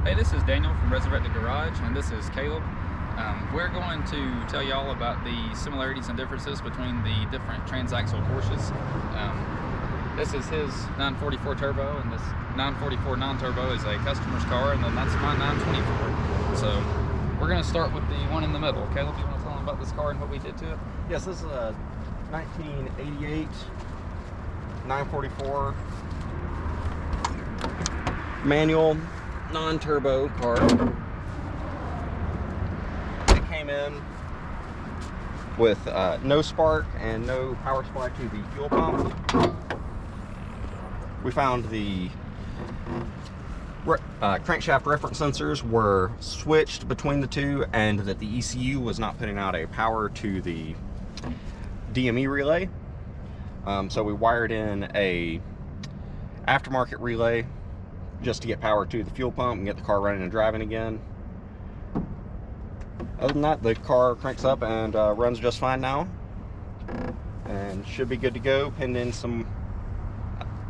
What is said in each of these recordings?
Hey, this is Daniel from Resurrected Garage, and this is Caleb. We're going to tell y'all about the similarities and differences between the different Transaxle Porsches. This is his 944 Turbo, and this 944 non-turbo is a customer's car, and then that's my 924. So we're going to start with the one in the middle. Caleb, you want to tell them about this car and what we did to it? Yes, this is a 1988 944 manual non-turbo car. It came in with no spark and no power supply to the fuel pump. We found the crankshaft reference sensors were switched between the two, and that the ECU was not putting out a power to the DME relay. So we wired in a aftermarket relay just to get power to the fuel pump and get the car running and driving again. Other than that, the car cranks up and runs just fine now, and should be good to go pending some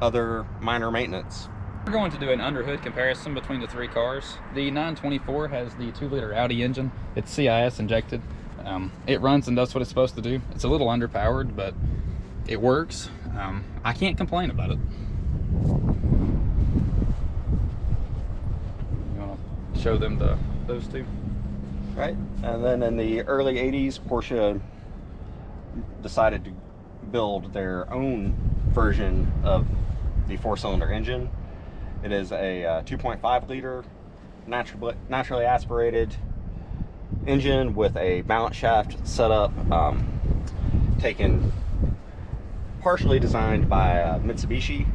other minor maintenance. We're going to do an under-hood comparison between the three cars. The 924 has the 2-liter Audi engine. It's CIS injected. It runs and does what it's supposed to do. It's a little underpowered, but it works. I can't complain about it. You want to show them those two? Right, and then in the early 80s, Porsche decided to build their own version of the 4-cylinder engine. It is a 2.5 liter naturally aspirated engine with a balance shaft setup, taken partially designed by Mitsubishi.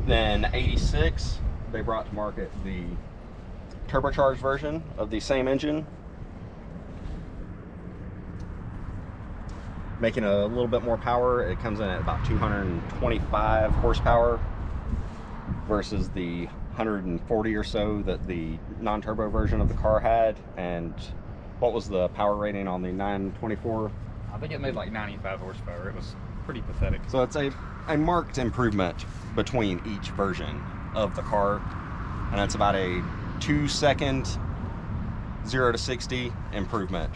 Then 86, they brought to market the turbocharged version of the same engine, making a little bit more power. It comes in at about 225 horsepower versus the 140 or so that the non-turbo version of the car had. And what was the power rating on the 924? I think it made like 95 horsepower. It was pretty pathetic. So it's a marked improvement between each version of the car, and it's about a 2-second 0 to 60 improvement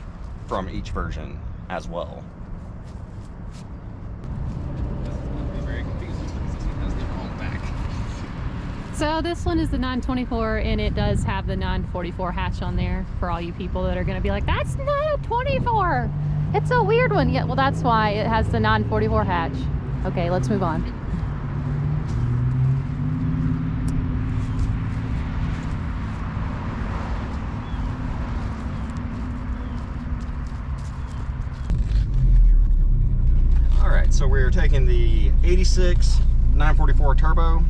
from each version as well. So this one is the 924, and it does have the 944 hatch on there for all you people that are going to be like, that's not a 24. It's a weird one. Yeah, well, that's why it has the 944 hatch. Okay, let's move on. All right, so we're taking the 86 944 Turbo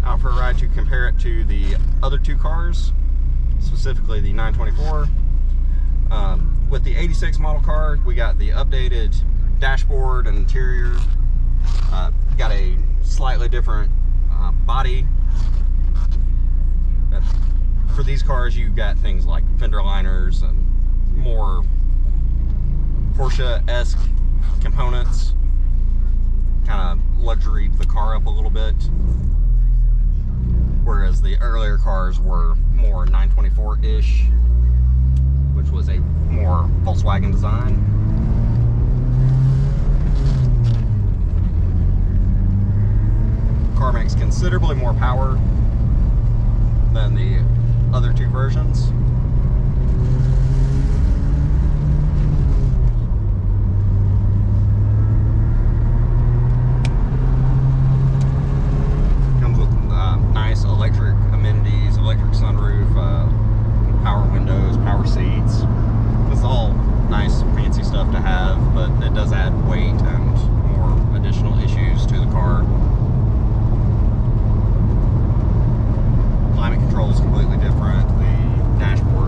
out for a ride to compare it to the other two cars, specifically the 924. With the 86 model car, we got the updated dashboard and interior. Got a slightly different body. For these cars, you got things like fender liners and more Porsche-esque components. Kind of luxuried the car up a little bit, whereas the earlier cars were more 924-ish, which was a more Volkswagen design. The car makes considerably more power than the other two versions. Nice electric amenities, electric sunroof, power windows, power seats. It's all nice fancy stuff to have, but it does add weight and more additional issues to the car. Climate control is completely different. The dashboard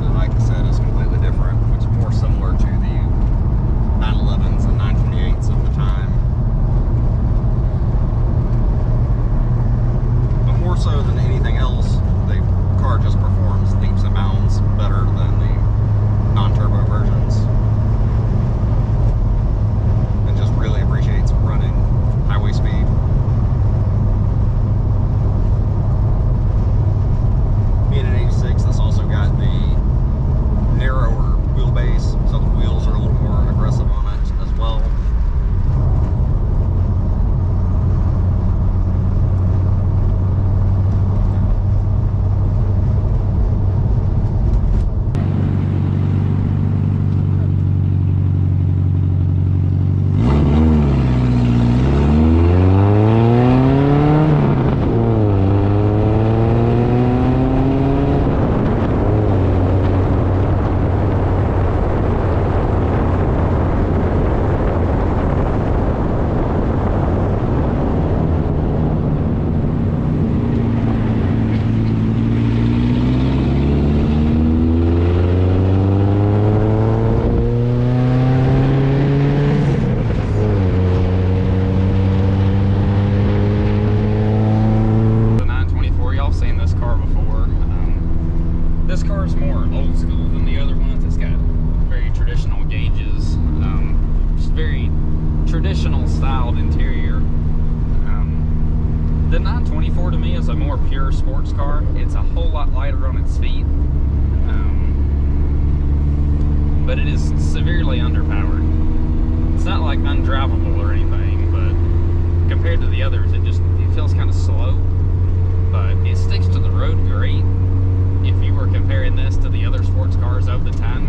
This car is more old school than the other ones. It's got very traditional gauges, just very traditional styled interior. The 924 to me is a more pure sports car. It's a whole lot lighter on its feet, but it is severely underpowered. It's not like undrivable or anything, but compared to the others, it feels kind of slow, but it sticks to the road great. If you were comparing this to the other sports cars of the time,